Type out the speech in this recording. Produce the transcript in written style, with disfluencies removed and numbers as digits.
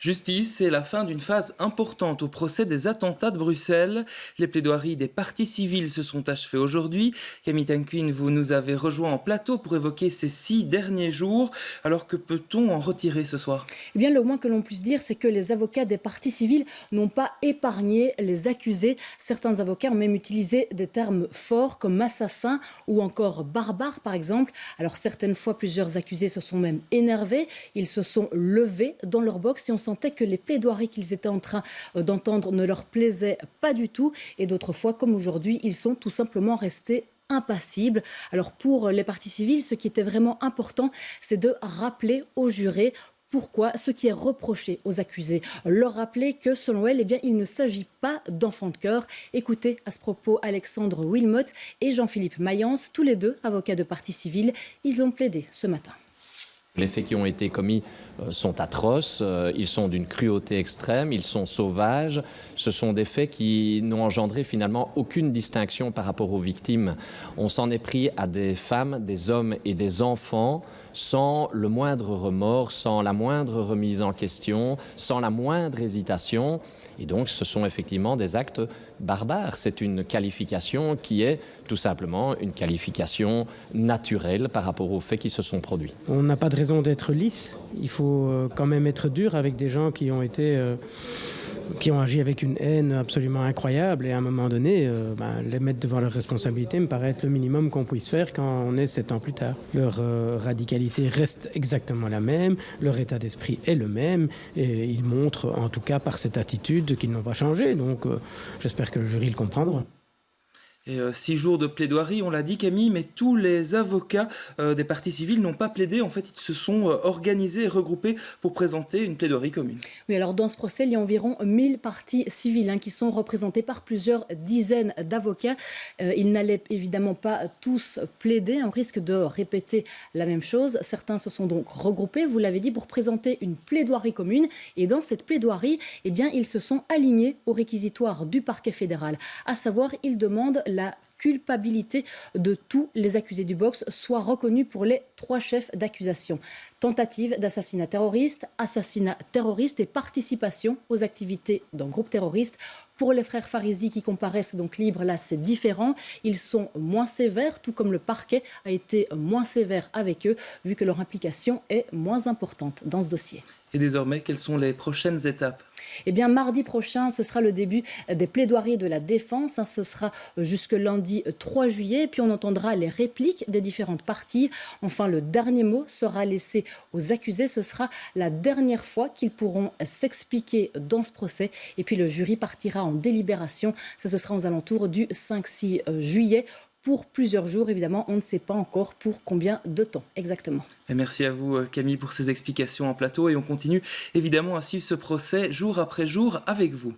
Justice, c'est la fin d'une phase importante au procès des attentats de Bruxelles. Les plaidoiries des parties civiles se sont achevées aujourd'hui. Camille Tanquin, vous nous avez rejoint en plateau pour évoquer ces 6 derniers jours. Alors que peut-on en retirer ce soir? Eh bien, le moins que l'on puisse dire, c'est que les avocats des parties civiles n'ont pas épargné les accusés. Certains avocats ont même utilisé des termes forts comme assassin ou encore barbare, par exemple. Alors, certaines fois, plusieurs accusés se sont même énervés. Ils se sont levés dans leur box et on sentait que les plaidoiries qu'ils étaient en train d'entendre ne leur plaisaient pas du tout. Et d'autres fois, comme aujourd'hui, ils sont tout simplement restés impassibles. Alors pour les parties civiles, ce qui était vraiment important, c'est de rappeler aux jurés pourquoi ce qui est reproché aux accusés. Leur rappeler que selon elles, il ne s'agit pas d'enfants de cœur. Écoutez à ce propos Alexandre Wilmot et Jean-Philippe Mayence, tous les deux avocats de parties civiles. Ils ont plaidé ce matin. Les faits qui ont été commis sont atroces, ils sont d'une cruauté extrême, ils sont sauvages. Ce sont des faits qui n'ont engendré finalement aucune distinction par rapport aux victimes. On s'en est pris à des femmes, des hommes et des enfants sans le moindre remords, sans la moindre remise en question, sans la moindre hésitation. Et donc ce sont effectivement des actes barbares. C'est une qualification qui est tout simplement une qualification naturelle par rapport aux faits qui se sont produits. On n'a pas de raison d'être lisse. Il faut quand même être dur avec des gens qui ont agi avec une haine absolument incroyable. Et à un moment donné, les mettre devant leurs responsabilités me paraît être le minimum qu'on puisse faire quand on est 7 ans plus tard. Leur radicalité reste exactement la même, leur état d'esprit est le même, et ils montrent en tout cas par cette attitude qu'ils n'ont pas changé. Donc j'espère que le jury le comprendra. Et 6 jours de plaidoirie, on l'a dit Camille, mais tous les avocats des parties civiles n'ont pas plaidé. En fait, ils se sont organisés et regroupés pour présenter une plaidoirie commune. Oui, alors dans ce procès, il y a environ 1000 parties civiles qui sont représentées par plusieurs dizaines d'avocats. Ils n'allaient évidemment pas tous plaider, on risque de répéter la même chose. Certains se sont donc regroupés, vous l'avez dit, pour présenter une plaidoirie commune. Et dans cette plaidoirie, ils se sont alignés au réquisitoire du parquet fédéral. À savoir, ils demandent la culpabilité de tous les accusés du box soit reconnue pour les 3 chefs d'accusation. Tentative d'assassinat terroriste, assassinat terroriste et participation aux activités d'un groupe terroriste. Pour les frères Farizi qui comparaissent donc libres, là c'est différent. Ils sont moins sévères, tout comme le parquet a été moins sévère avec eux, vu que leur implication est moins importante dans ce dossier. Et désormais, quelles sont les prochaines étapes? Mardi prochain, ce sera le début des plaidoiries de la défense. Ce sera jusque lundi 3 juillet. Puis on entendra les répliques des différentes parties. Enfin, le dernier mot sera laissé aux accusés. Ce sera la dernière fois qu'ils pourront s'expliquer dans ce procès. Et puis le jury partira en délibération. Ça, ce sera aux alentours du 5-6 juillet. Pour plusieurs jours, évidemment, on ne sait pas encore pour combien de temps exactement. Et merci à vous Camille pour ces explications en plateau et on continue évidemment à suivre ce procès jour après jour avec vous.